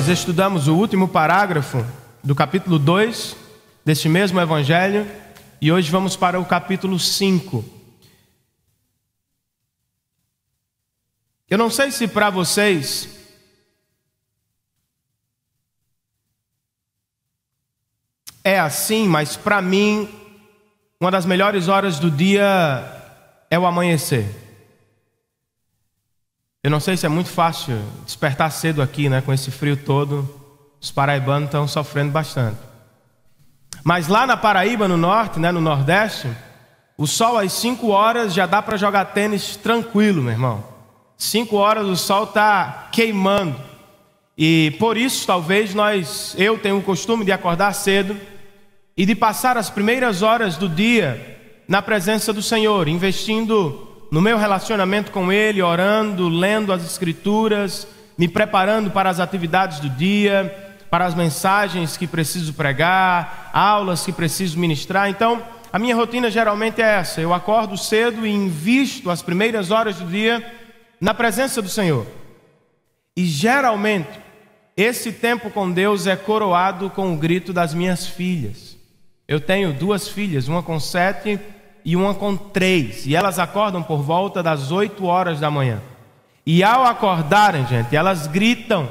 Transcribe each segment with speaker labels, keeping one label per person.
Speaker 1: nós estudamos o último parágrafo do capítulo 2 deste mesmo evangelho e hoje vamos para o capítulo 5. Eu não sei se para vocês é assim, mas para mim, uma das melhores horas do dia é o amanhecer. Eu não sei se é muito fácil despertar cedo aqui, né? Com esse frio todo, os paraibanos estão sofrendo bastante. Mas lá na Paraíba, no norte, né? No nordeste, o sol às 5 horas já dá para jogar tênis tranquilo, meu irmão. 5 horas o sol está queimando. E por isso, talvez, eu tenho o costume de acordar cedo e de passar as primeiras horas do dia na presença do Senhor, investindo no meu relacionamento com Ele, orando, lendo as Escrituras, me preparando para as atividades do dia, para as mensagens que preciso pregar, aulas que preciso ministrar. Então, a minha rotina geralmente é essa: eu acordo cedo e invisto as primeiras horas do dia na presença do Senhor. E geralmente, esse tempo com Deus é coroado com o grito das minhas filhas. Eu tenho 2 filhas, uma com 7 e uma com 3, e elas acordam por volta das 8 horas da manhã. E ao acordarem, gente, elas gritam.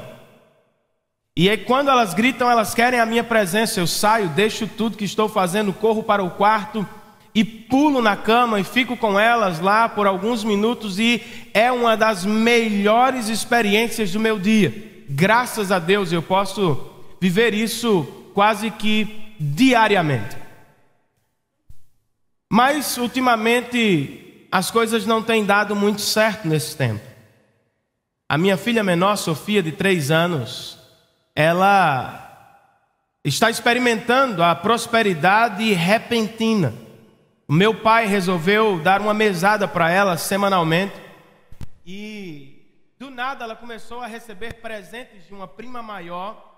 Speaker 1: E aí, quando elas gritam, elas querem a minha presença. Eu saio, deixo tudo que estou fazendo, corro para o quarto e pulo na cama e fico com elas lá por alguns minutos, e é uma das melhores experiências do meu dia. Graças a Deus eu posso viver isso quase que diariamente. Mas ultimamente as coisas não têm dado muito certo nesse tempo. A minha filha menor, Sofia, de 3 anos, ela está experimentando a prosperidade repentina. O meu pai resolveu dar uma mesada para ela semanalmente e do nada ela começou a receber presentes de uma prima maior.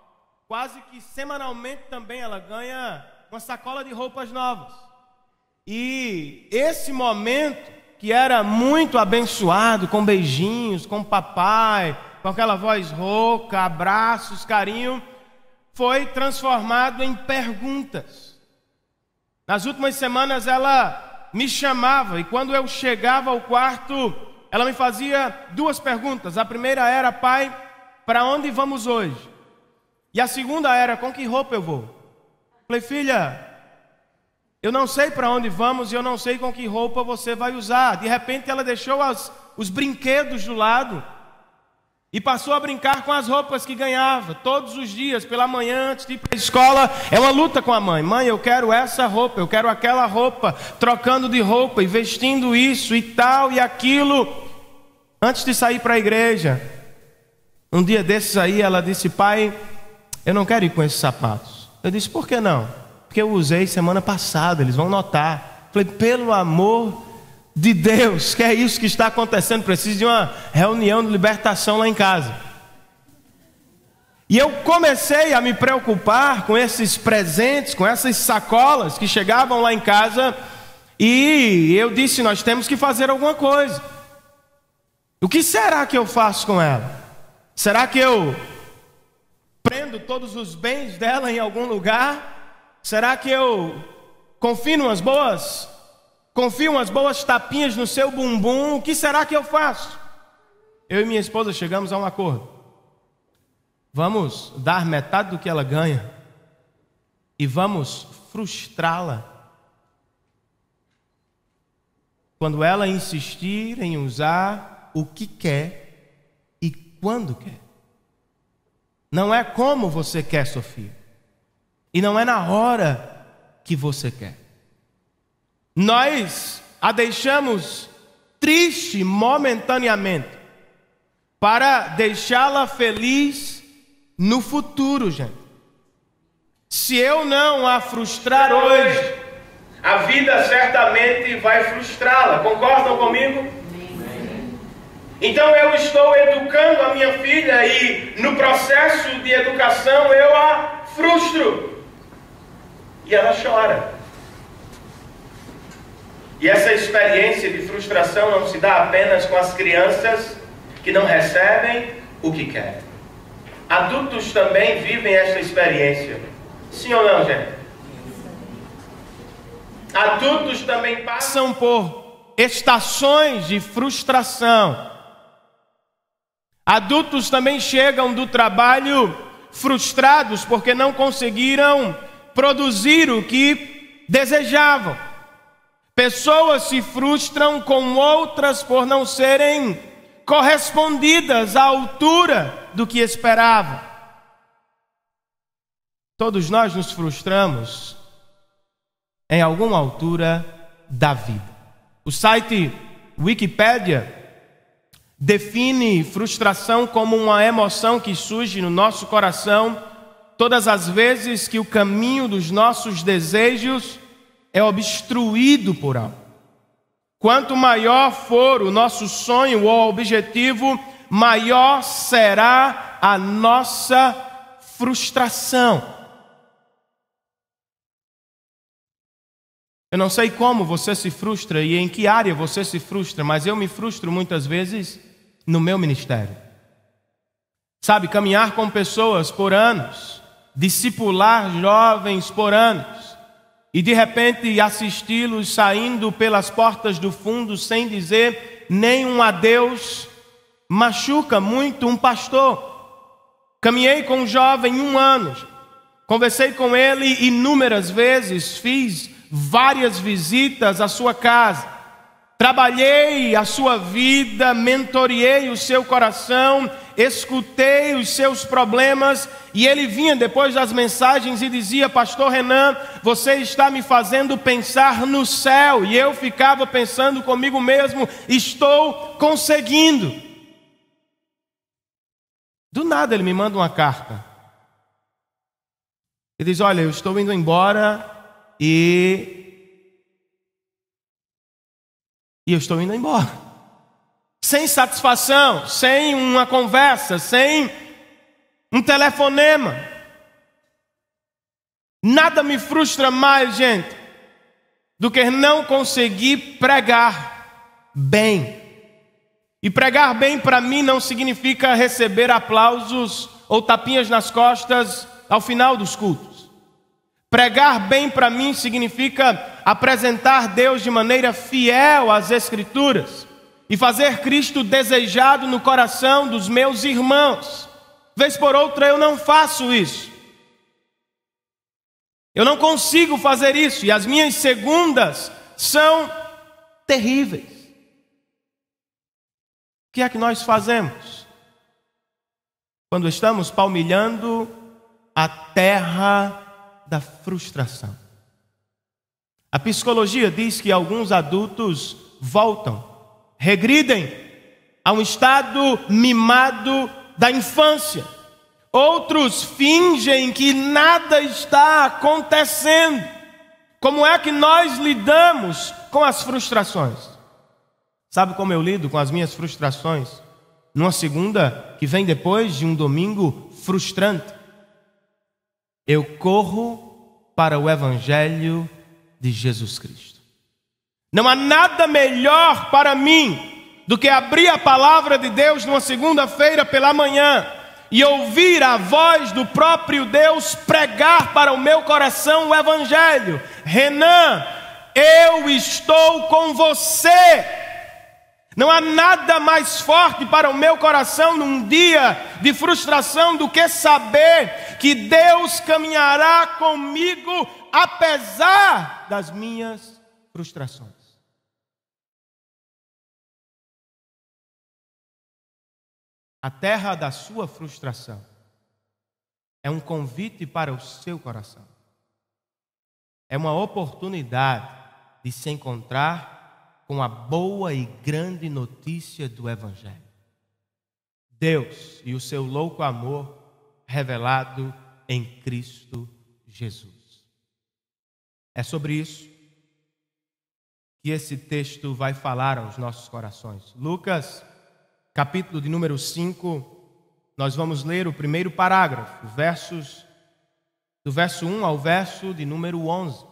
Speaker 1: Quase que semanalmente também ela ganha uma sacola de roupas novas. E esse momento, que era muito abençoado, com beijinhos, com papai, com aquela voz rouca, abraços, carinho, foi transformado em perguntas. Nas últimas semanas ela me chamava, e quando eu chegava ao quarto, ela me fazia 2 perguntas. A primeira era: pai, para onde vamos hoje? E a segunda era: com que roupa eu vou? Falei: filha, eu não sei para onde vamos e eu não sei com que roupa você vai usar. De repente ela deixou os brinquedos do lado e passou a brincar com as roupas que ganhava. Todos os dias, pela manhã, antes de ir para a escola, é uma luta com a mãe. Mãe, eu quero essa roupa, eu quero aquela roupa, trocando de roupa e vestindo isso e tal e aquilo. Antes de sair para a igreja, um dia desses aí, ela disse: pai, eu não quero ir com esses sapatos. Eu disse: por que não? Porque eu usei semana passada, eles vão notar. Falei: pelo amor de Deus, que é isso que está acontecendo? Preciso de uma reunião de libertação lá em casa. E eu comecei a me preocupar com esses presentes, com essas sacolas que chegavam lá em casa, e eu disse: nós temos que fazer alguma coisa. O que será que eu faço com ela? Será que eu prendo todos os bens dela em algum lugar? Será que eu confio umas boas tapinhas no seu bumbum? O que será que eu faço? Eu e minha esposa chegamos a um acordo. Vamos dar metade do que ela ganha e vamos frustrá-la quando ela insistir em usar o que quer e quando quer. Não é como você quer, Sofia. E não é na hora que você quer. Nós a deixamos triste momentaneamente para deixá-la feliz no futuro, gente. Se eu não a frustrar hoje, a vida certamente vai frustrá-la. Concordam comigo? Então eu estou educando a minha filha e no processo de educação eu a frustro. E ela chora. E essa experiência de frustração não se dá apenas com as crianças que não recebem o que querem. Adultos também vivem esta experiência. Sim ou não, gente? Adultos também passam por estações de frustração. Adultos também chegam do trabalho frustrados porque não conseguiram produzir o que desejavam. Pessoas se frustram com outras por não serem correspondidas à altura do que esperavam. Todos nós nos frustramos em alguma altura da vida. O site Wikipedia define frustração como uma emoção que surge no nosso coração todas as vezes que o caminho dos nossos desejos é obstruído por algo. Quanto maior for o nosso sonho ou objetivo, maior será a nossa frustração. Eu não sei como você se frustra e em que área você se frustra, mas eu me frustro muitas vezes no meu ministério. Sabe, caminhar com pessoas por anos, discipular jovens por anos, e de repente assisti-los saindo pelas portas do fundo sem dizer nem um adeus, machuca muito um pastor. Caminhei com um jovem 1 ano, conversei com ele inúmeras vezes, fiz várias visitas à sua casa, trabalhei a sua vida, mentoreei o seu coração, escutei os seus problemas, e ele vinha depois das mensagens e dizia: Pastor Renan, você está me fazendo pensar no céu. E eu ficava pensando comigo mesmo: estou conseguindo. Do nada ele me manda uma carta e diz: olha, eu estou indo embora e eu estou indo embora. Sem satisfação, sem uma conversa, sem um telefonema. Nada me frustra mais, gente, do que não conseguir pregar bem. E pregar bem para mim não significa receber aplausos ou tapinhas nas costas ao final dos cultos. Pregar bem para mim significa apresentar Deus de maneira fiel às Escrituras e fazer Cristo desejado no coração dos meus irmãos. Vez por outra eu não faço isso. Eu não consigo fazer isso e as minhas segundas são terríveis. O que é que nós fazemos quando estamos palmilhando a terra da frustração? A psicologia diz que alguns adultos regridem a um estado mimado da infância. Outros fingem que nada está acontecendo. Como é que nós lidamos com as frustrações? Sabe como eu lido com as minhas frustrações? Numa segunda que vem depois de um domingo frustrante, eu corro para o Evangelho de Jesus Cristo. Não há nada melhor para mim do que abrir a palavra de Deus numa segunda-feira pela manhã e ouvir a voz do próprio Deus pregar para o meu coração o Evangelho. Renan, eu estou com você. Não há nada mais forte para o meu coração num dia de frustração do que saber que Deus caminhará comigo apesar das minhas frustrações. A terra da sua frustração é um convite para o seu coração. É uma oportunidade de se encontrar com a boa e grande notícia do Evangelho. Deus e o seu louco amor revelado em Cristo Jesus. É sobre isso que esse texto vai falar aos nossos corações. Lucas, capítulo de número 5, nós vamos ler o primeiro parágrafo, do verso 1 ao verso de número 11.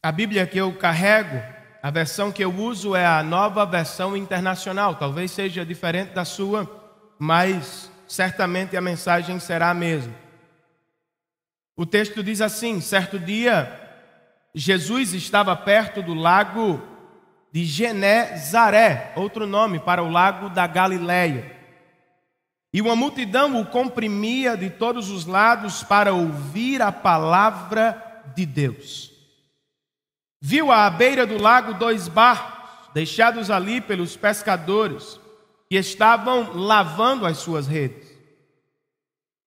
Speaker 1: A Bíblia que eu carrego, a versão que eu uso é a Nova Versão Internacional. Talvez seja diferente da sua, mas certamente a mensagem será a mesma. O texto diz assim: certo dia, Jesus estava perto do lago de Genezaré, outro nome para o lago da Galileia. E uma multidão o comprimia de todos os lados para ouvir a palavra de Deus. Viu à beira do lago 2 barcos, deixados ali pelos pescadores, que estavam lavando as suas redes.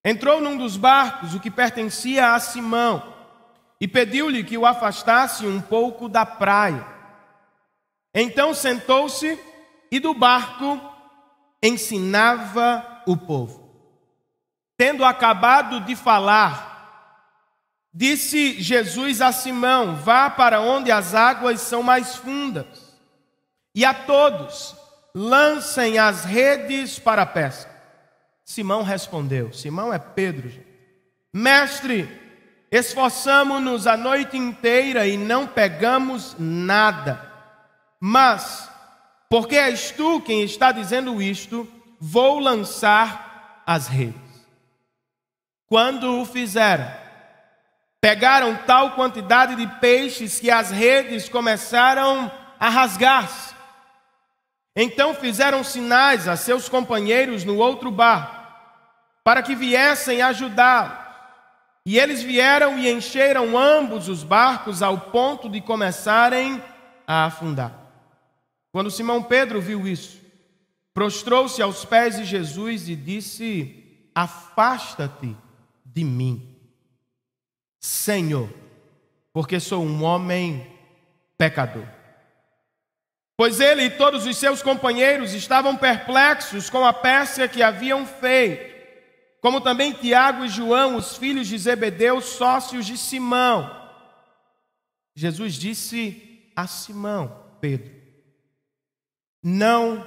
Speaker 1: Entrou num dos barcos, o que pertencia a Simão, e pediu-lhe que o afastasse um pouco da praia. Então sentou-se e do barco ensinava o povo. Tendo acabado de falar, disse Jesus a Simão: vá para onde as águas são mais fundas, e a todos lancem as redes para a pesca. Simão respondeu, Simão é Pedro, gente. Mestre, esforçamo-nos a noite inteira e não pegamos nada. Mas, porque és tu quem está dizendo isto, vou lançar as redes. Quando o fizeram, pegaram tal quantidade de peixes que as redes começaram a rasgar-se. Então fizeram sinais a seus companheiros no outro barco, para que viessem ajudá-los. E eles vieram e encheram ambos os barcos ao ponto de começarem a afundar. Quando Simão Pedro viu isso, prostrou-se aos pés de Jesus e disse: afasta-te de mim, Senhor, porque sou um homem pecador. Pois ele e todos os seus companheiros estavam perplexos com a pesca que haviam feito, como também Tiago e João, os filhos de Zebedeu, sócios de Simão. Jesus disse a Simão Pedro: não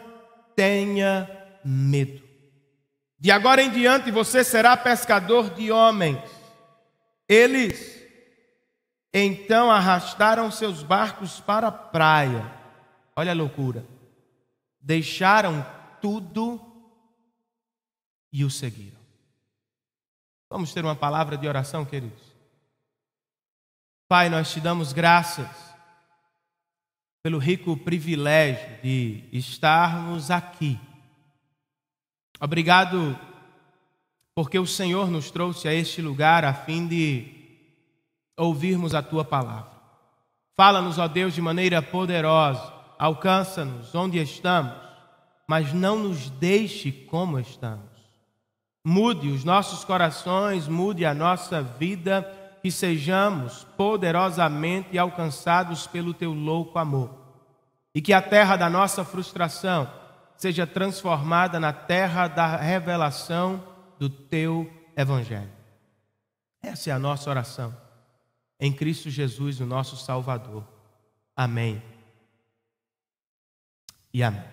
Speaker 1: tenha medo. De agora em diante você será pescador de homens. Eles então arrastaram seus barcos para a praia. Olha a loucura. Deixaram tudo e o seguiram. Vamos ter uma palavra de oração, queridos. Pai, nós te damos graças pelo rico privilégio de estarmos aqui. Obrigado porque o Senhor nos trouxe a este lugar a fim de ouvirmos a Tua palavra. Fala-nos, ó Deus, de maneira poderosa. Alcança-nos onde estamos, mas não nos deixe como estamos. Mude os nossos corações, mude a nossa vida, que sejamos poderosamente alcançados pelo Teu louco amor. E que a terra da nossa frustração seja transformada na terra da revelação do Teu Evangelho. Essa é a nossa oração. Em Cristo Jesus, o nosso Salvador. Amém. E amém.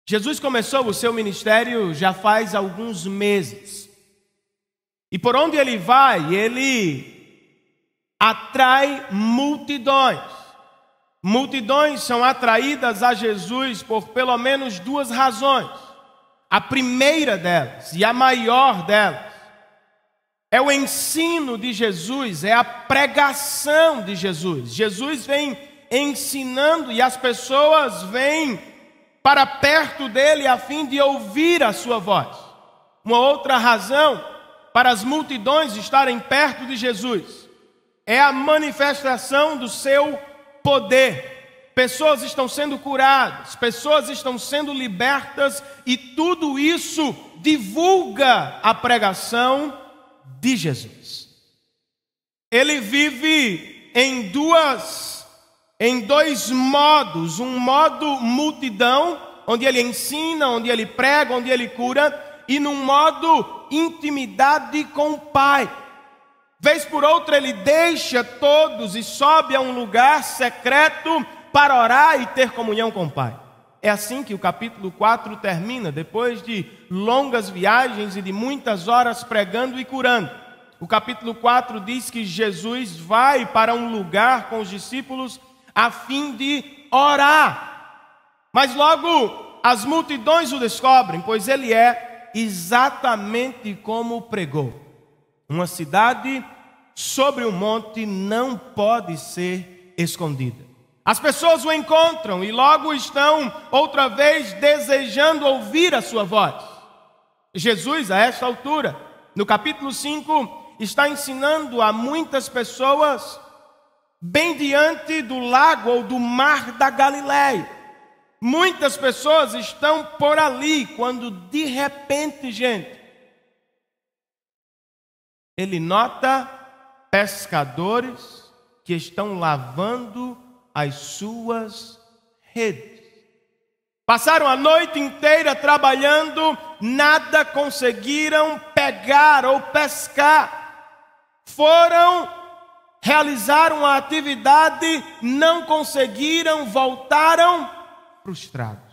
Speaker 1: Jesus começou o seu ministério já faz alguns meses. E por onde ele vai, ele atrai multidões. Multidões são atraídas a Jesus por pelo menos 2 razões. A primeira delas, e a maior delas, é o ensino de Jesus, é a pregação de Jesus. Jesus vem ensinando e as pessoas vêm para perto dele a fim de ouvir a sua voz. Uma outra razão para as multidões estarem perto de Jesus é a manifestação do seu poder. Pessoas estão sendo curadas, pessoas estão sendo libertas e tudo isso divulga a pregação de Jesus. Ele vive em dois modos, um modo multidão, onde ele ensina, onde ele prega, onde ele cura, e num modo intimidade com o Pai. Vez por outra ele deixa todos e sobe a um lugar secreto para orar e ter comunhão com o Pai. É assim que o capítulo 4 termina, depois de longas viagens e de muitas horas pregando e curando. o capítulo 4 diz que Jesus vai para um lugar com os discípulos a fim de orar. Mas logo as multidões o descobrem, pois ele é exatamente como pregou. Uma cidade sobre um monte não pode ser escondida. As pessoas o encontram e logo estão outra vez desejando ouvir a sua voz. Jesus, a esta altura, no capítulo 5, está ensinando a muitas pessoas bem diante do lago ou do mar da Galileia. Muitas pessoas estão por ali quando de repente, gente, ele nota pescadores que estão lavando as suas redes. Passaram a noite inteira trabalhando, nada conseguiram pegar ou pescar. Realizaram a atividade, não conseguiram, voltaram frustrados.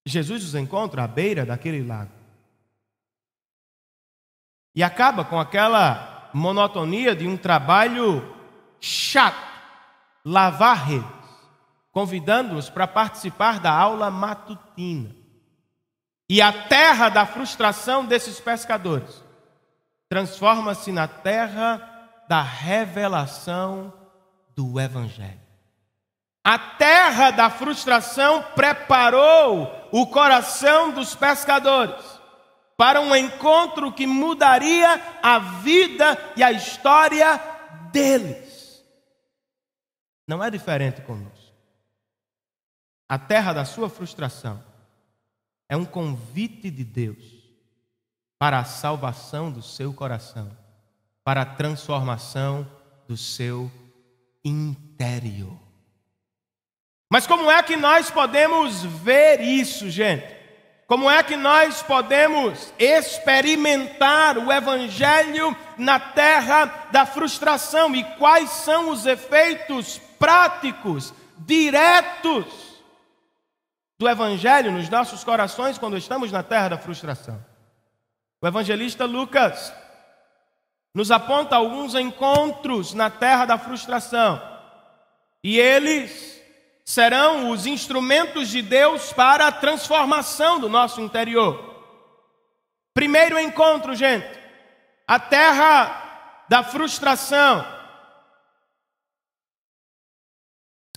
Speaker 1: Jesus os encontra à beira daquele lago. E acaba com aquela monotonia de um trabalho chato, lavar redes, convidando-os para participar da aula matutina. E a terra da frustração desses pescadores transforma-se na terra da revelação do Evangelho. A terra da frustração preparou o coração dos pescadores para um encontro que mudaria a vida e a história deles. Não é diferente conosco. A terra da sua frustração é um convite de Deus para a salvação do seu coração, para a transformação do seu interior. Mas como é que nós podemos ver isso, gente? Como é que nós podemos experimentar o Evangelho na terra da frustração? E quais são os efeitos práticos, diretos do Evangelho nos nossos corações quando estamos na terra da frustração? O evangelista Lucas nos aponta alguns encontros na terra da frustração. E eles serão os instrumentos de Deus para a transformação do nosso interior. Primeiro encontro, gente, a terra da frustração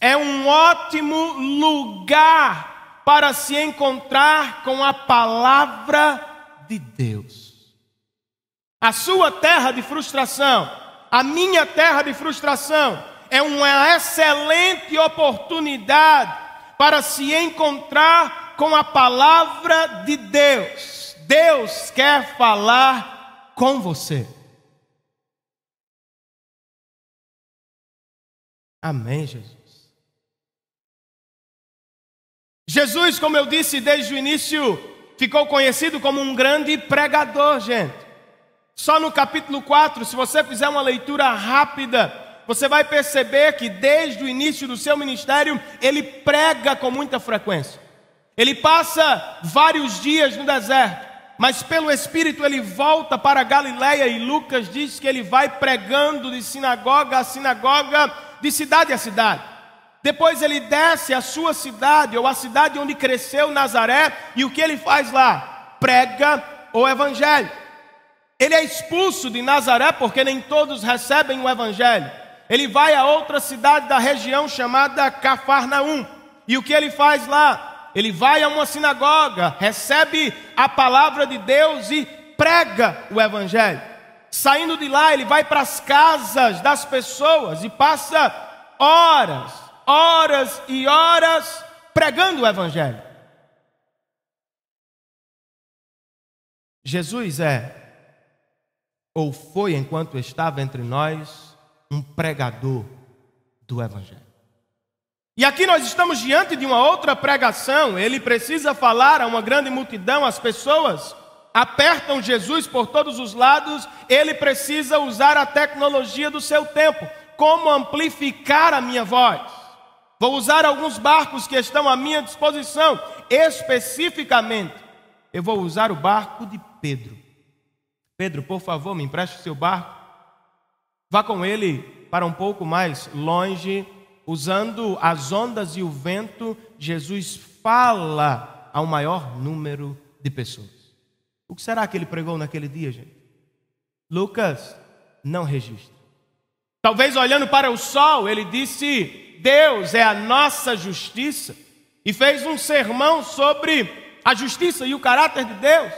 Speaker 1: é um ótimo lugar para se encontrar com a palavra de Deus. A sua terra de frustração, a minha terra de frustração, é uma excelente oportunidade para se encontrar com a palavra de Deus. Deus quer falar com você. Amém, Jesus. Jesus, como eu disse desde o início, ficou conhecido como um grande pregador, gente. Só no capítulo 4, se você fizer uma leitura rápida, você vai perceber que desde o início do seu ministério, ele prega com muita frequência. Ele passa vários dias no deserto, mas pelo Espírito ele volta para a Galileia e Lucas diz que ele vai pregando de sinagoga a sinagoga, de cidade a cidade. Depois ele desce à sua cidade, ou a cidade onde cresceu, Nazaré, e o que ele faz lá? Prega o Evangelho. Ele é expulso de Nazaré porque nem todos recebem o Evangelho. Ele vai a outra cidade da região chamada Cafarnaum. E o que ele faz lá? Ele vai a uma sinagoga, recebe a palavra de Deus e prega o Evangelho. Saindo de lá, ele vai para as casas das pessoas e passa horas e horas pregando o Evangelho. Jesus ou foi, enquanto estava entre nós, um pregador do Evangelho. E aqui nós estamos diante de uma outra pregação. Ele precisa falar a uma grande multidão, as pessoas apertam Jesus por todos os lados. Ele precisa usar a tecnologia do seu tempo. Como amplificar a minha voz? Vou usar alguns barcos que estão à minha disposição. Especificamente, eu vou usar o barco de Pedro. Pedro, por favor, me empreste seu barco. Vá com ele para um pouco mais longe, usando as ondas e o vento. Jesus fala ao maior número de pessoas. O que será que ele pregou naquele dia, gente? Lucas não registra. Talvez olhando para o sol, ele disse: Deus é a nossa justiça, e fez um sermão sobre a justiça e o caráter de Deus.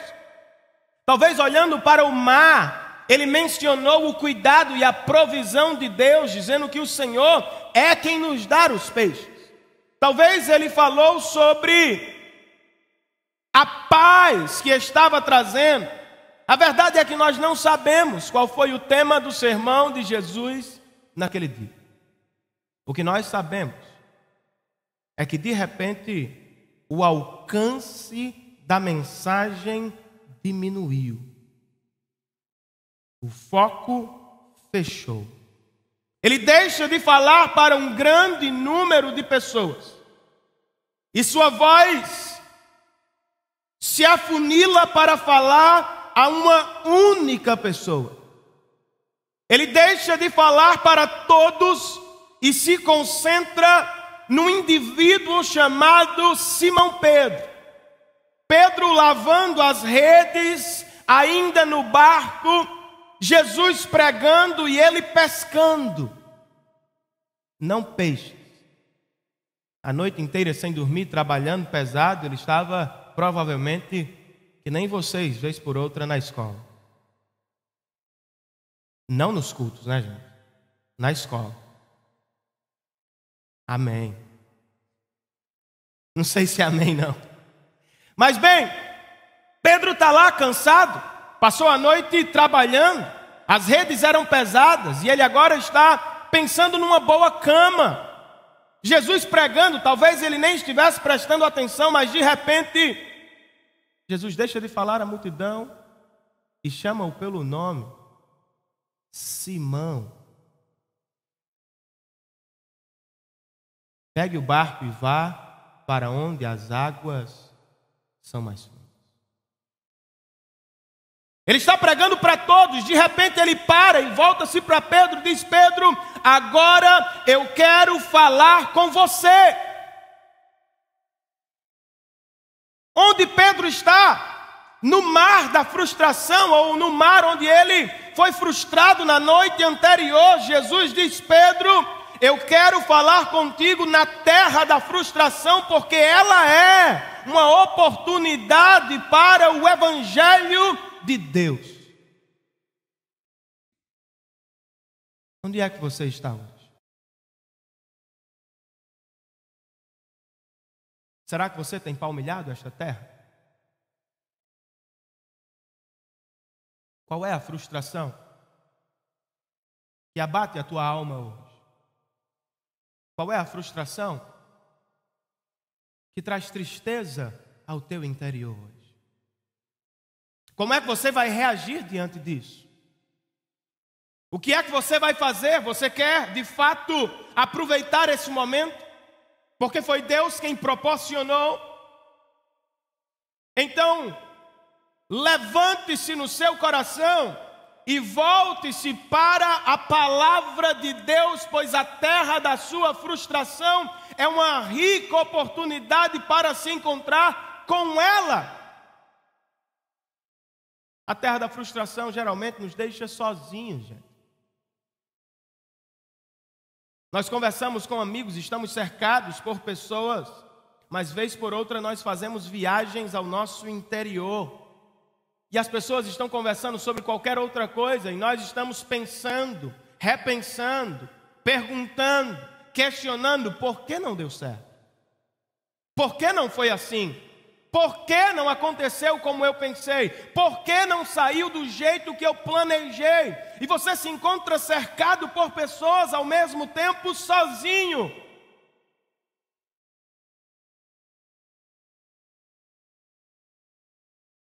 Speaker 1: Talvez olhando para o mar, ele mencionou o cuidado e a provisão de Deus, dizendo que o Senhor é quem nos dá os peixes. Talvez ele falou sobre a paz que estava trazendo. A verdade é que nós não sabemos qual foi o tema do sermão de Jesus naquele dia. O que nós sabemos é que de repente o alcance da mensagem diminuiu. O foco fechou. Ele deixa de falar para um grande número de pessoas. E sua voz se afunila para falar a uma única pessoa. Ele deixa de falar para todos e se concentra num indivíduo chamado Simão Pedro. Pedro lavando as redes, ainda no barco, Jesus pregando e ele pescando. Não peixes. A noite inteira sem dormir, trabalhando pesado, ele estava provavelmente, que nem vocês, vez por outra, na escola. Não nos cultos, né, gente? Na escola. Amém. Não sei se é amém, não. Mas bem, Pedro está lá cansado, passou a noite trabalhando, as redes eram pesadas e ele agora está pensando numa boa cama. Jesus pregando, talvez ele nem estivesse prestando atenção, mas de repente, Jesus deixa de falar à multidão e chama-o pelo nome: Simão. Pegue o barco e vá para onde as águas são mais fundas. Ele está pregando para todos, de repente ele para e volta-se para Pedro e diz: Pedro, agora eu quero falar com você. Onde Pedro está? No mar da frustração, ou no mar onde ele foi frustrado na noite anterior. Jesus diz: Pedro, eu quero falar contigo na terra da frustração, porque ela é uma oportunidade para o evangelho de Deus. Onde é que você está hoje? Será que você tem palmilhado esta terra? Qual é a frustração que abate a tua alma hoje? Qual é a frustração que traz tristeza ao teu interior hoje? Como é que você vai reagir diante disso? O que é que você vai fazer? Você quer, de fato, aproveitar esse momento? Porque foi Deus quem proporcionou. Então, levante-se no seu coração e volte-se para a palavra de Deus, pois a terra da sua frustração é uma rica oportunidade para se encontrar com ela. A terra da frustração geralmente nos deixa sozinhos, gente. Nós conversamos com amigos, estamos cercados por pessoas, mas vez por outra nós fazemos viagens ao nosso interior. E as pessoas estão conversando sobre qualquer outra coisa e nós estamos pensando, repensando, perguntando, questionando por que não deu certo. Por que não foi assim? Por que não aconteceu como eu pensei? Por que não saiu do jeito que eu planejei? E você se encontra cercado por pessoas ao mesmo tempo sozinho.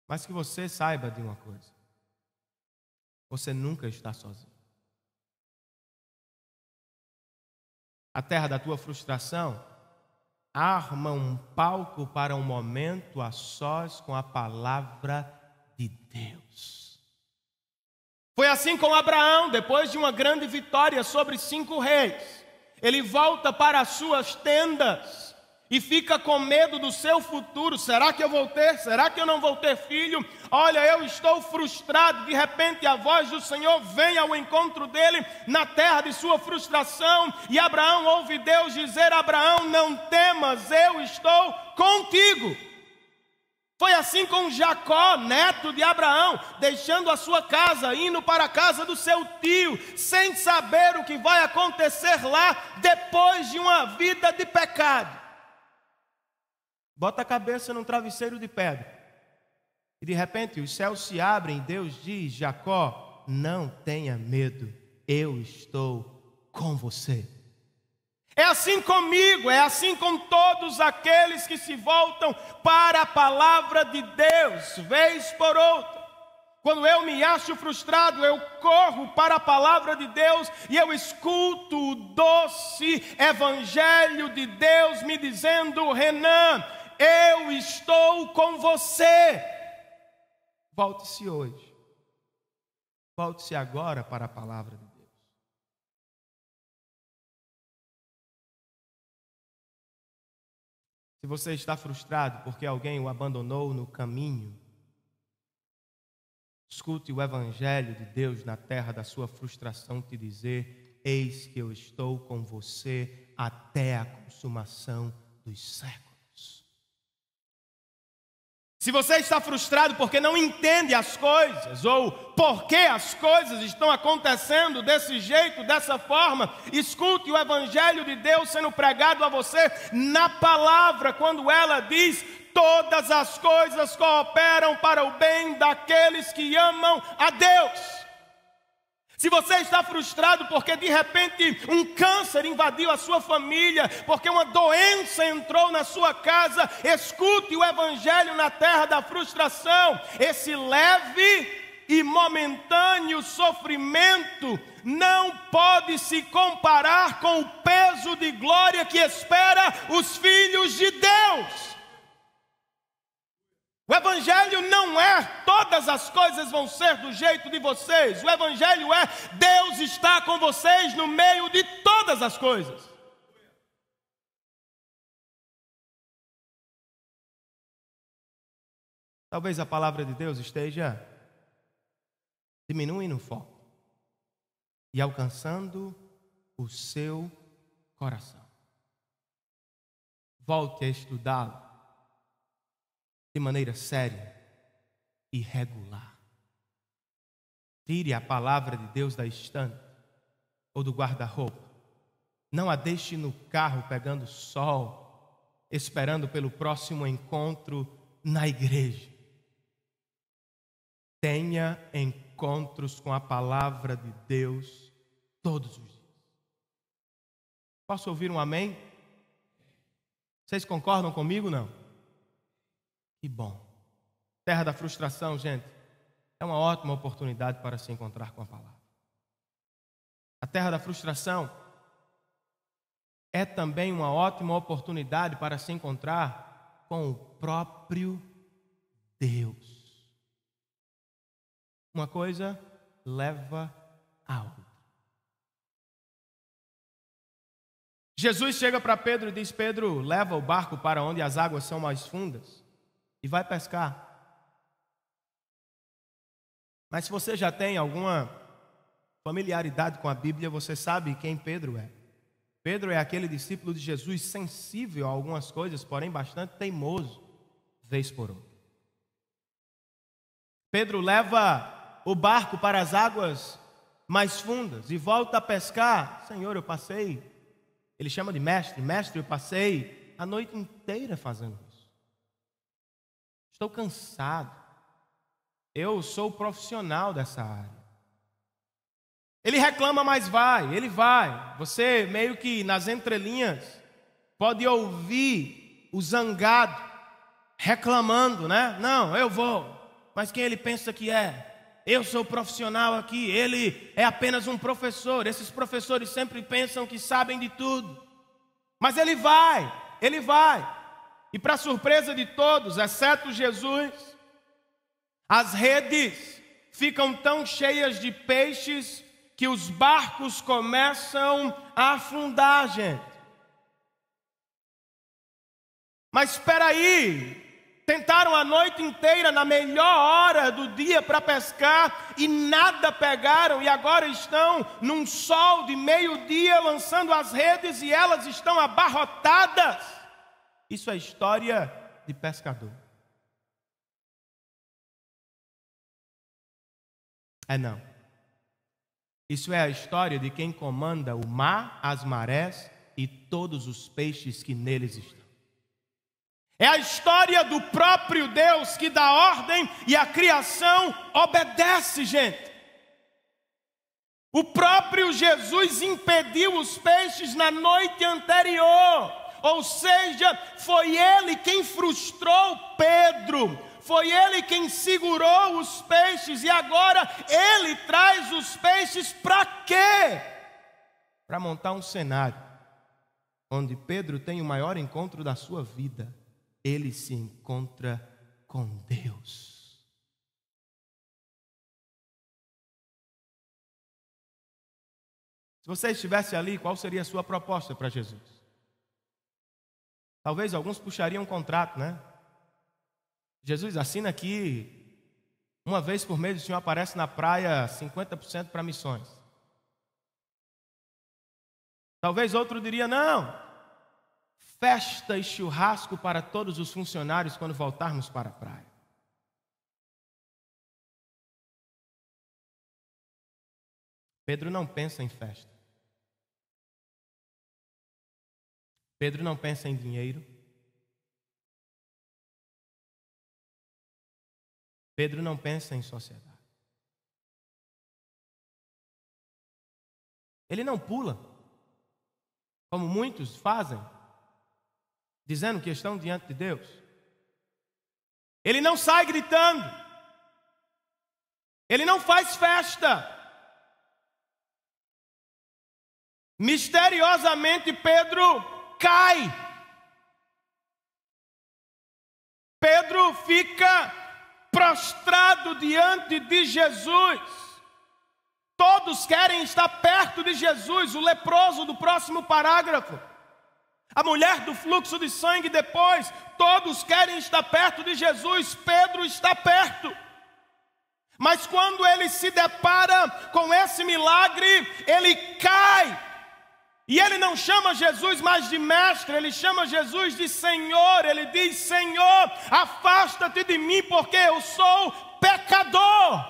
Speaker 1: Mas que você saiba de uma coisa: você nunca está sozinho. A terra da tua frustração arma um palco para um momento a sós com a palavra de Deus. Foi assim com Abraão, depois de uma grande vitória sobre 5 reis. Ele volta para as suas tendas e fica com medo do seu futuro. Será que eu vou ter? Será que eu não vou ter filho? Olha, eu estou frustrado. De repente a voz do Senhor vem ao encontro dele na terra de sua frustração. E Abraão ouve Deus dizer: Abraão, não temas, eu estou contigo. Foi assim com Jacó, neto de Abraão, deixando a sua casa, indo para a casa do seu tio, sem saber o que vai acontecer lá depois de uma vida de pecado. Bota a cabeça num travesseiro de pedra. E de repente os céus se abrem e Deus diz: Jacó, não tenha medo, eu estou com você. É assim comigo, é assim com todos aqueles que se voltam para a palavra de Deus, vez por outra. Quando eu me acho frustrado, eu corro para a palavra de Deus e eu escuto o doce evangelho de Deus me dizendo: Renan, eu estou com você. Volte-se hoje. Volte-se agora para a palavra de Deus. Se você está frustrado porque alguém o abandonou no caminho, escute o evangelho de Deus na terra da sua frustração te dizer: eis que eu estou com você até a consumação dos séculos. Se você está frustrado porque não entende as coisas, ou porque as coisas estão acontecendo desse jeito, dessa forma, escute o evangelho de Deus sendo pregado a você na palavra, quando ela diz: todas as coisas cooperam para o bem daqueles que amam a Deus. Se você está frustrado porque de repente um câncer invadiu a sua família, porque uma doença entrou na sua casa, escute o evangelho na terra da frustração. Esse leve e momentâneo sofrimento não pode se comparar com o peso de glória que espera os filhos de Deus. O evangelho não é todas as coisas vão ser do jeito de vocês. O evangelho é Deus está com vocês no meio de todas as coisas. Talvez a palavra de Deus esteja diminuindo o foco e alcançando o seu coração. Volte a estudá-lo de maneira séria e regular. Tire a palavra de Deus da estante ou do guarda-roupa. Não a deixe no carro pegando sol, esperando pelo próximo encontro na igreja. Tenha encontros com a palavra de Deus todos os dias. Posso ouvir um amém? Vocês concordam comigo, não? Que bom. Terra da frustração, gente, é uma ótima oportunidade para se encontrar com a palavra. A terra da frustração é também uma ótima oportunidade para se encontrar com o próprio Deus. Uma coisa leva a outra. Jesus chega para Pedro e diz: Pedro, leva o barco para onde as águas são mais fundas e vai pescar. Mas se você já tem alguma familiaridade com a Bíblia, você sabe quem Pedro é. Pedro é aquele discípulo de Jesus sensível a algumas coisas, porém bastante teimoso, vez por outra. Pedro leva o barco para as águas mais fundas e volta a pescar. Senhor, eu passei, ele chama de mestre, eu passei a noite inteira fazendo isso. Estou cansado. Eu sou profissional dessa área. Ele reclama, mas ele vai. Você meio que nas entrelinhas pode ouvir o zangado reclamando, né? Não, eu vou. Mas quem ele pensa que é? Eu sou profissional aqui, ele é apenas um professor. Esses professores sempre pensam que sabem de tudo. Mas ele vai. E para surpresa de todos, exceto Jesus, as redes ficam tão cheias de peixes que os barcos começam a afundar, gente. Mas espera aí, tentaram a noite inteira na melhor hora do dia para pescar e nada pegaram, e agora estão num sol de meio-dia lançando as redes e elas estão abarrotadas. Isso é história de pescador. Não. Isso é a história de quem comanda o mar, as marés e todos os peixes que neles estão. É a história do próprio Deus que dá ordem e a criação obedece, gente. O próprio Jesus impediu os peixes na noite anterior. Ou seja, foi ele quem frustrou Pedro. Foi ele quem segurou os peixes. E agora ele traz os peixes para quê? Para montar um cenário onde Pedro tem o maior encontro da sua vida. Ele se encontra com Deus. Se você estivesse ali, qual seria a sua proposta para Jesus? Talvez alguns puxariam um contrato, né? Jesus, assina aqui, uma vez por mês o senhor aparece na praia 50% para missões. Talvez outro diria, não, festa e churrasco para todos os funcionários quando voltarmos para a praia. Pedro não pensa em festa. Pedro não pensa em dinheiro. Pedro não pensa em sociedade. Ele não pula, como muitos fazem, dizendo que estão diante de Deus. Ele não sai gritando. Ele não faz festa. Misteriosamente Pedro cai. Pedro fica prostrado diante de Jesus. Todos querem estar perto de Jesus. O leproso do próximo parágrafo, a mulher do fluxo de sangue depois, todos querem estar perto de Jesus. Pedro está perto. Mas quando ele se depara com esse milagre, ele cai. E ele não chama Jesus mais de mestre, ele chama Jesus de Senhor. Ele diz, Senhor, afasta-te de mim, porque eu sou pecador.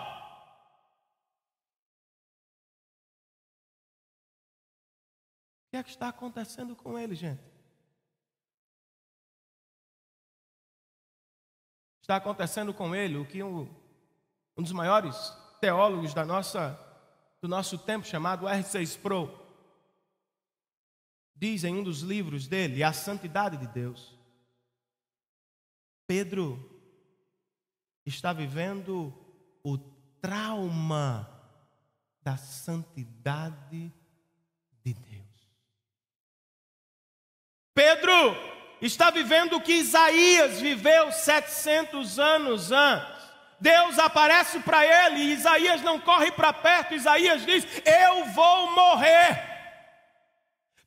Speaker 1: O que é que está acontecendo com ele, gente? Está acontecendo com ele o que um dos maiores teólogos do nosso tempo, chamado R.C. Sproul, diz em um dos livros dele, A Santidade de Deus. Pedro está vivendo o trauma da santidade de Deus. Pedro está vivendo o que Isaías viveu 700 anos antes. Deus aparece para ele e Isaías não corre para perto. Isaías diz, eu vou morrer.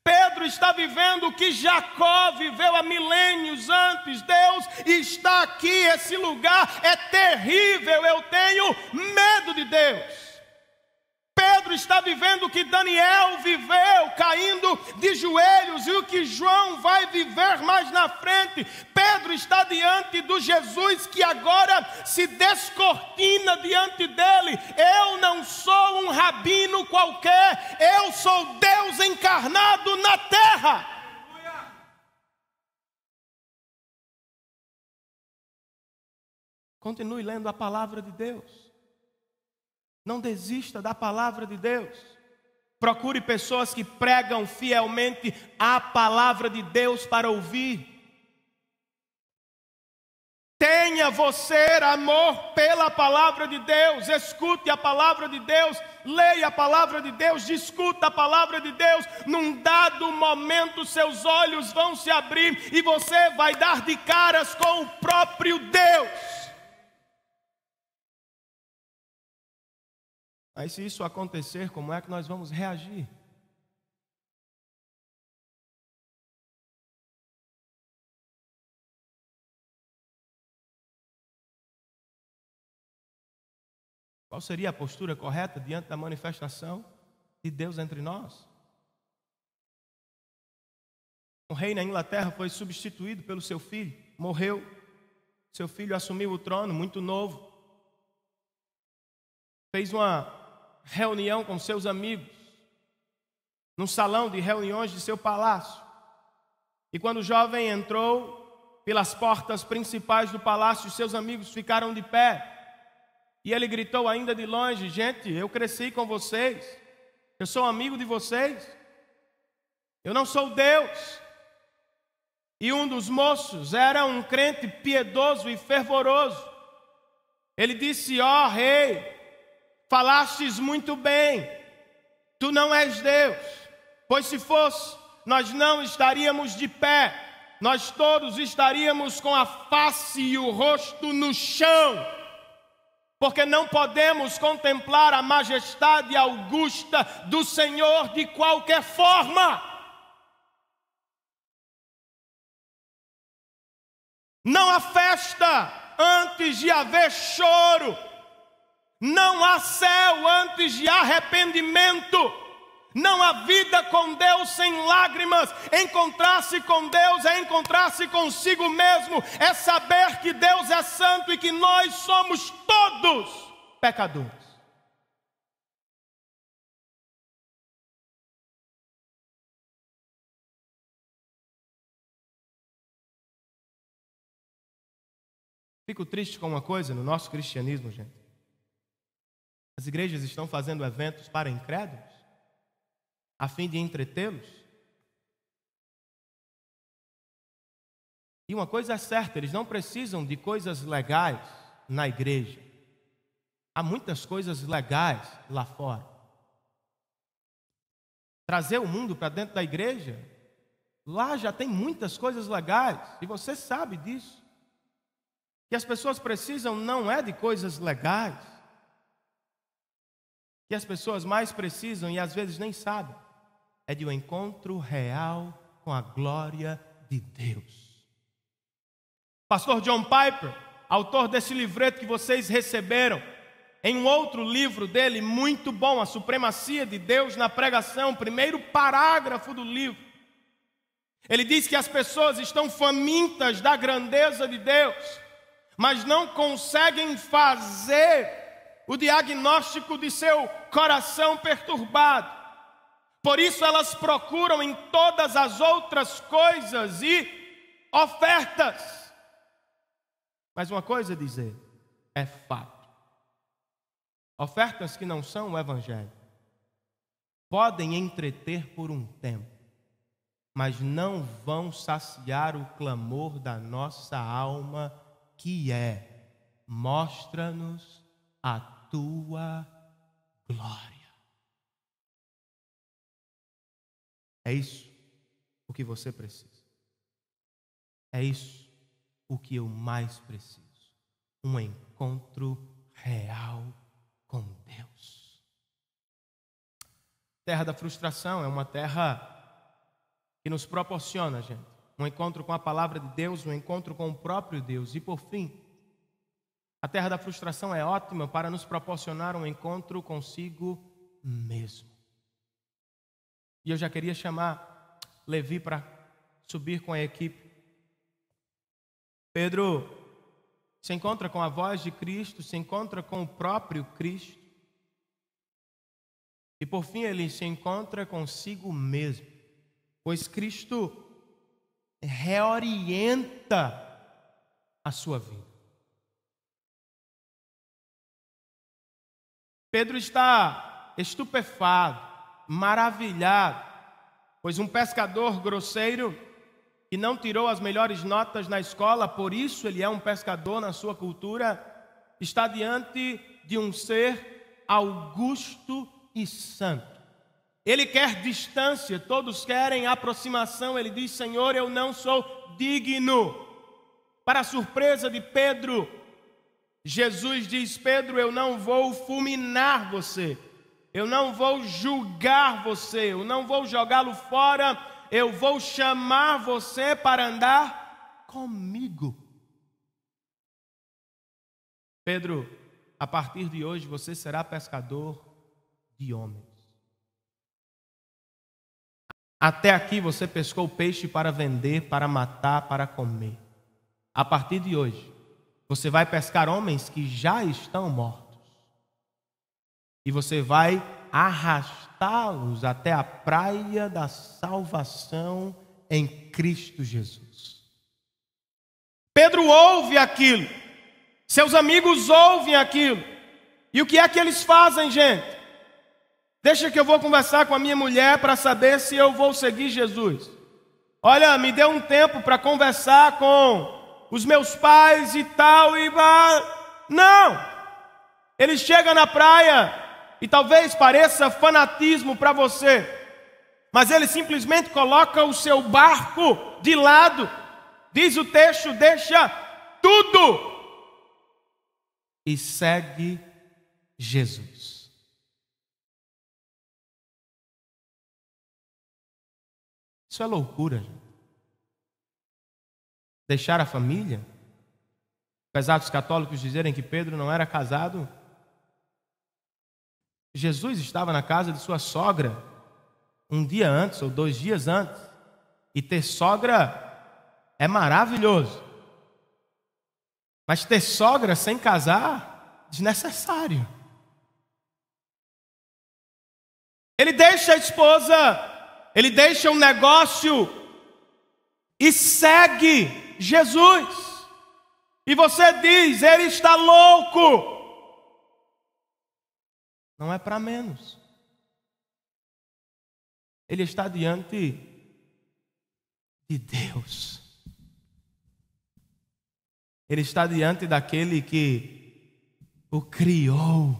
Speaker 1: Pedro está vivendo o que Jacó viveu há milênios antes. Deus está aqui, esse lugar é terrível, eu tenho medo de Deus. Pedro está vivendo o que Daniel viveu, caindo de joelhos, e o que João vai viver mais na frente. Pedro está diante do Jesus que agora se descortina diante dele. Eu não sou um rabino qualquer, eu sou Deus encarnado na terra. Continue lendo a palavra de Deus. Não desista da palavra de Deus. Procure pessoas que pregam fielmente a palavra de Deus para ouvir. Tenha você amor pela palavra de Deus. Escute a palavra de Deus. Leia a palavra de Deus. Discuta a palavra de Deus. Num dado momento seus olhos vão se abrir e você vai dar de caras com o próprio Deus. Mas se isso acontecer, como é que nós vamos reagir? Qual seria a postura correta diante da manifestação de Deus entre nós? O rei na Inglaterra foi substituído pelo seu filho, morreu. Seu filho assumiu o trono muito novo. Fez uma reunião com seus amigos, num salão de reuniões de seu palácio. E quando o jovem entrou pelas portas principais do palácio, seus amigos ficaram de pé. E ele gritou ainda de longe: gente, eu cresci com vocês, eu sou amigo de vocês, eu não sou Deus. E um dos moços era um crente piedoso e fervoroso. Ele disse: ó rei, falastes muito bem, tu não és Deus, pois se fosse, nós não estaríamos de pé, nós todos estaríamos com a face e o rosto no chão, porque não podemos contemplar a majestade augusta do Senhor de qualquer forma. Não há festa antes de haver choro, não há céu antes de arrependimento, não há vida com Deus sem lágrimas. Encontrar-se com Deus é encontrar-se consigo mesmo, é saber que Deus é santo e que nós somos todos pecadores. Fico triste com uma coisa no nosso cristianismo, gente. As igrejas estão fazendo eventos para incrédulos, a fim de entretê-los. E uma coisa é certa, eles não precisam de coisas legais na igreja. Há muitas coisas legais lá fora. Trazer o mundo para dentro da igreja, lá já tem muitas coisas legais, e você sabe disso. Que as pessoas precisam não é de coisas legais. Que as pessoas mais precisam, e às vezes nem sabem, é de um encontro real com a glória de Deus. Pastor John Piper, autor desse livreto que vocês receberam, em um outro livro dele, muito bom, A Supremacia de Deus na Pregação, primeiro parágrafo do livro, ele diz que as pessoas estão famintas da grandeza de Deus, mas não conseguem fazer o diagnóstico de seu coração perturbado. Por isso elas procuram em todas as outras coisas e ofertas. Mas uma coisa a dizer, é fato. Ofertas que não são o Evangelho podem entreter por um tempo, mas não vão saciar o clamor da nossa alma, que é: mostra-nos a tua glória. É isso o que você precisa. É isso o que eu mais preciso. Um encontro real com Deus. Terra da frustração é uma terra que nos proporciona, gente, um encontro com a palavra de Deus, um encontro com o próprio Deus. E por fim, a terra da frustração é ótima para nos proporcionar um encontro consigo mesmo. E eu já queria chamar Levi para subir com a equipe. Pedro se encontra com a voz de Cristo, se encontra com o próprio Cristo. E por fim ele se encontra consigo mesmo, pois Cristo reorienta a sua vida. Pedro está estupefado, maravilhado, pois um pescador grosseiro que não tirou as melhores notas na escola, por isso ele é um pescador na sua cultura, está diante de um ser augusto e santo. Ele quer distância, todos querem aproximação. Ele diz: Senhor, eu não sou digno. Para a surpresa de Pedro, Jesus diz: Pedro, eu não vou fulminar você, eu não vou julgar você, eu não vou jogá-lo fora, eu vou chamar você para andar comigo. Pedro, a partir de hoje você será pescador de homens. Até aqui você pescou peixe para vender, para matar, para comer. A partir de hoje, você vai pescar homens que já estão mortos. E você vai arrastá-los até a praia da salvação em Cristo Jesus. Pedro ouve aquilo. Seus amigos ouvem aquilo. E o que é que eles fazem, gente? Deixa que eu vou conversar com a minha mulher para saber se eu vou seguir Jesus. Olha, me dê um tempo para conversar com os meus pais e tal. Não! Ele chega na praia e talvez pareça fanatismo para você, mas ele simplesmente coloca o seu barco de lado. Diz o texto, deixa tudo e segue Jesus. Isso é loucura, gente. Deixar a família, apesar dos católicos dizerem que Pedro não era casado. Jesus estava na casa de sua sogra um dia antes ou 2 dias antes, e ter sogra é maravilhoso, mas ter sogra sem casar, desnecessário. Ele deixa a esposa, ele deixa um negócio e segue Jesus. E você diz, ele está louco. Não é para menos. Ele está diante de Deus. Ele está diante daquele que o criou.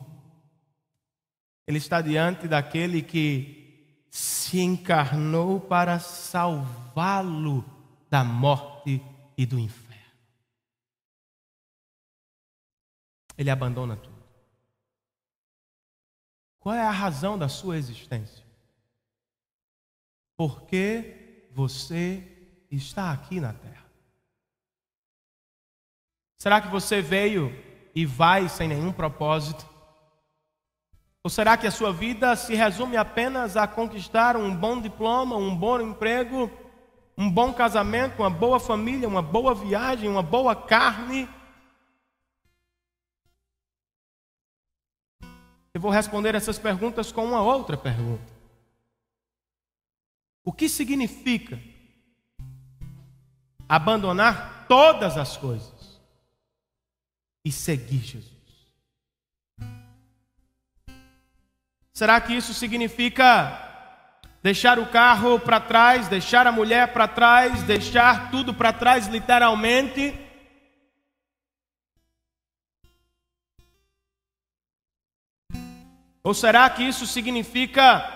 Speaker 1: Ele está diante daquele que se encarnou para salvá-lo da morte e do inferno. Ele abandona tudo. Qual é a razão da sua existência? Por que você está aqui na terra? Será que você veio e vai sem nenhum propósito? Ou será que a sua vida se resume apenas a conquistar um bom diploma, um bom emprego, um bom casamento, uma boa família, uma boa viagem, uma boa carne? Eu vou responder essas perguntas com uma outra pergunta. O que significa abandonar todas as coisas e seguir Jesus? Será que isso significa deixar o carro para trás, deixar a mulher para trás, deixar tudo para trás literalmente? Ou será que isso significa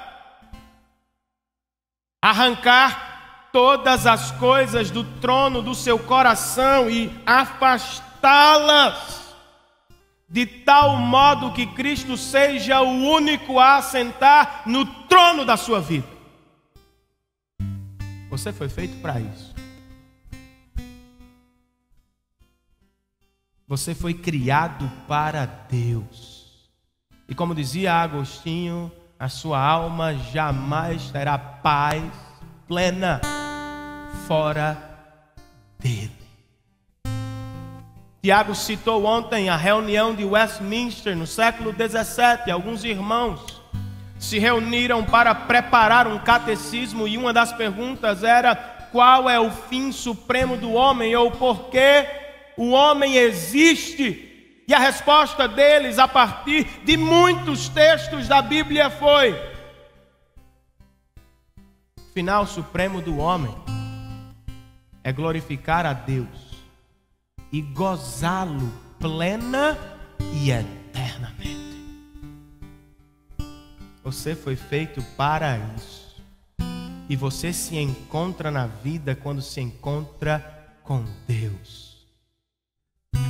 Speaker 1: arrancar todas as coisas do trono do seu coração e afastá-las de tal modo que Cristo seja o único a assentar no trono da sua vida? Você foi feito para isso. Você foi criado para Deus. E como dizia Agostinho, a sua alma jamais terá paz plena fora dele. Tiago citou ontem a reunião de Westminster no século 17. Alguns irmãos se reuniram para preparar um catecismo e uma das perguntas era: qual é o fim supremo do homem, ou por que o homem existe? E a resposta deles, a partir de muitos textos da Bíblia, foi: o final supremo do homem é glorificar a Deus e gozá-lo plena e eternamente. Você foi feito para isso. E você se encontra na vida quando se encontra com Deus.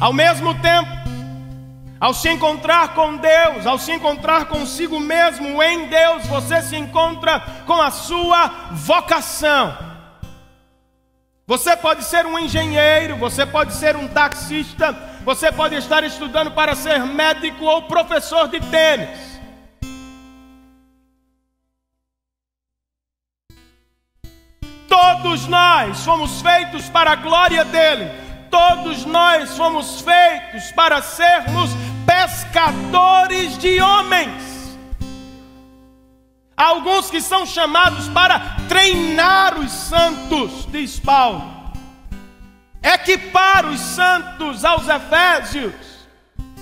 Speaker 1: Ao mesmo tempo, Ao se encontrar com Deus, ao se encontrar consigo mesmo em Deus, você se encontra com a sua vocação. Você pode ser um engenheiro, você pode ser um taxista, você pode estar estudando para ser médico ou professor de tênis. Todos nós fomos feitos para a glória dele. Todos nós fomos feitos para sermos pescadores de homens. Há alguns que são chamados para treinar os santos, diz Paulo, equipar os santos aos Efésios.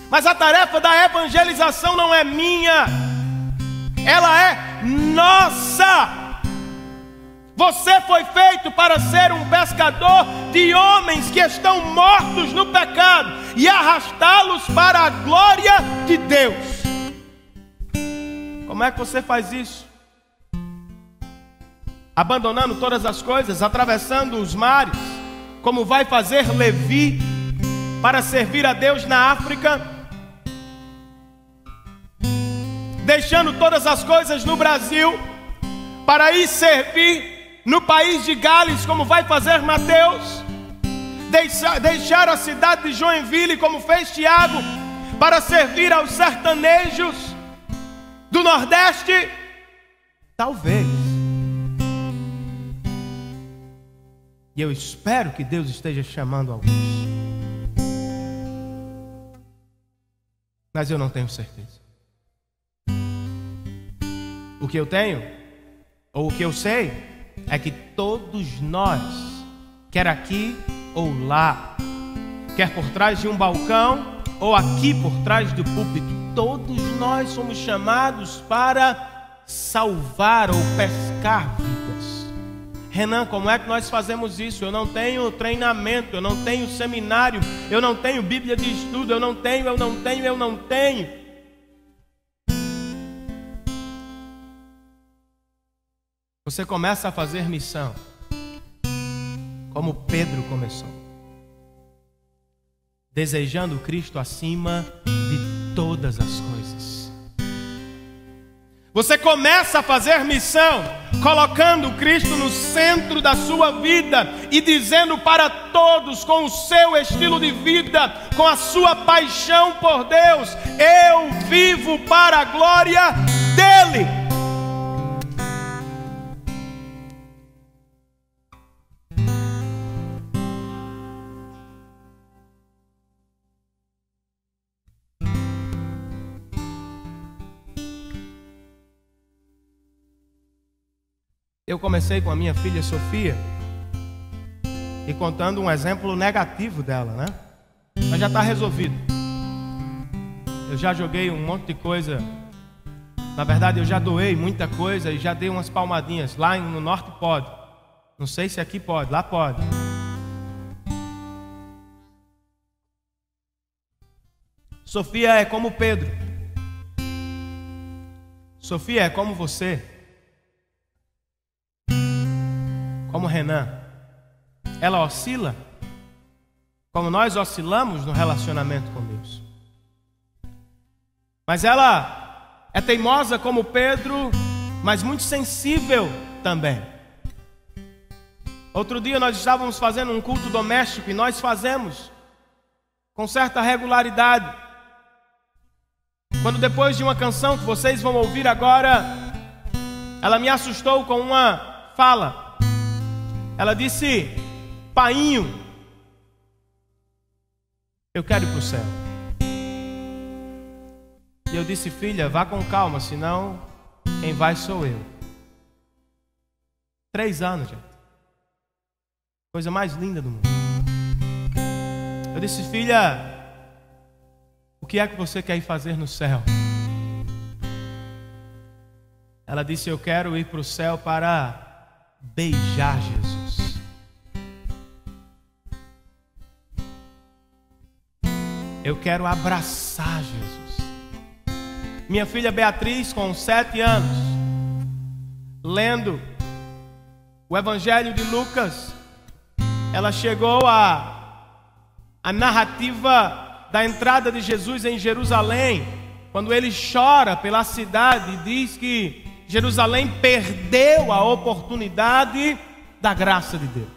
Speaker 1: Mas a tarefa da evangelização não é minha, ela é nossa. Você foi feito para ser um pescador de homens que estão mortos no pecado e arrastá-los para a glória de Deus. Como é que você faz isso? Abandonando todas as coisas, atravessando os mares, como vai fazer Levi para servir a Deus na África, deixando todas as coisas no Brasil para ir servir no país de Gales, como vai fazer Mateus, deixar a cidade de Joinville, como fez Tiago, para servir aos sertanejos do Nordeste? Talvez. E eu espero que Deus esteja chamando alguns, mas eu não tenho certeza. O que eu tenho, ou o que eu sei, é que todos nós, quer aqui ou lá, quer por trás de um balcão ou aqui por trás do púlpito, todos nós somos chamados para salvar ou pescar vidas. Renan, como é que nós fazemos isso? Eu não tenho treinamento, eu não tenho seminário, eu não tenho Bíblia de estudo, eu não tenho. Você começa a fazer missão, como Pedro começou, desejando Cristo acima de todas as coisas. Você começa a fazer missão, colocando Cristo no centro da sua vida e dizendo para todos, com o seu estilo de vida, com a sua paixão por Deus: eu vivo para a glória dele. Eu comecei com a minha filha Sofia e contando um exemplo negativo dela, né? Mas já está resolvido. Eu já joguei um monte de coisa. Na verdade, eu já doei muita coisa e já dei umas palmadinhas. Lá no norte pode. Não sei se aqui pode, lá pode. Sofia é como Pedro. Sofia é como você. Como Renan. Ela oscila como nós oscilamos no relacionamento com Deus. Mas ela é teimosa como Pedro, mas muito sensível também. Outro dia nós estávamos fazendo um culto doméstico e nós fazemos com certa regularidade. Quando depois de uma canção que vocês vão ouvir agora, ela me assustou com uma fala. Ela disse: painho, eu quero ir para o céu. E eu disse: filha, vá com calma, senão quem vai sou eu. 3 anos, gente. Coisa mais linda do mundo. Eu disse: filha, o que é que você quer ir fazer no céu? Ela disse: eu quero ir para o céu para beijar Jesus. Eu quero abraçar Jesus. Minha filha Beatriz, com 7 anos, lendo o Evangelho de Lucas, ela chegou à narrativa da entrada de Jesus em Jerusalém, quando ele chora pela cidade e diz que Jerusalém perdeu a oportunidade da graça de Deus.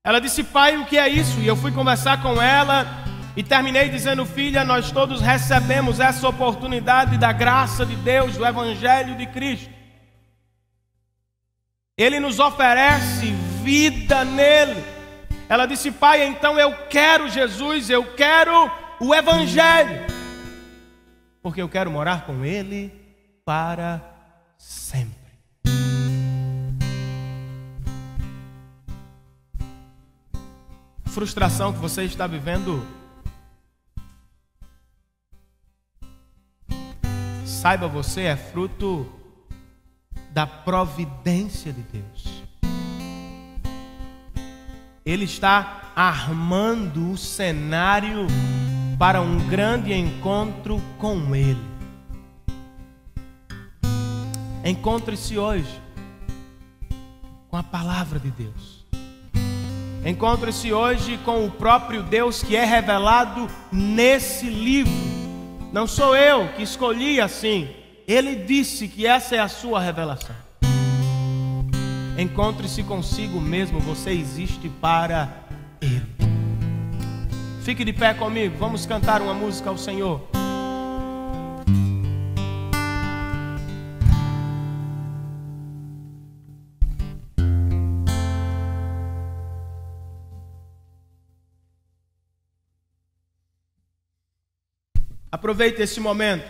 Speaker 1: Ela disse: pai, o que é isso? E eu fui conversar com ela e terminei dizendo: filha, nós todos recebemos essa oportunidade da graça de Deus, do Evangelho de Cristo. Ele nos oferece vida nele. Ela disse: pai, então eu quero Jesus, eu quero o Evangelho, porque eu quero morar com ele para sempre. A frustração que você está vivendo, saiba você, é fruto da providência de Deus. Ele está armando o cenário para um grande encontro com Ele. Encontre-se hoje com a palavra de Deus. Encontre-se hoje com o próprio Deus que é revelado nesse livro. Não sou eu que escolhi assim. Ele disse que essa é a sua revelação. Encontre-se consigo mesmo, você existe para Ele. Fique de pé comigo, vamos cantar uma música ao Senhor. Aproveite esse momento.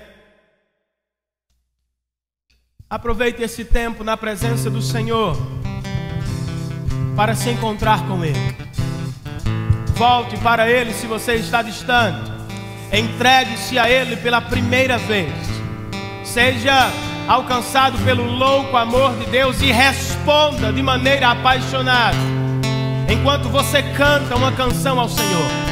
Speaker 1: Aproveite esse tempo na presença do Senhor para se encontrar com Ele. Volte para Ele se você está distante. Entregue-se a Ele pela primeira vez. Seja alcançado pelo louco amor de Deus e responda de maneira apaixonada enquanto você canta uma canção ao Senhor.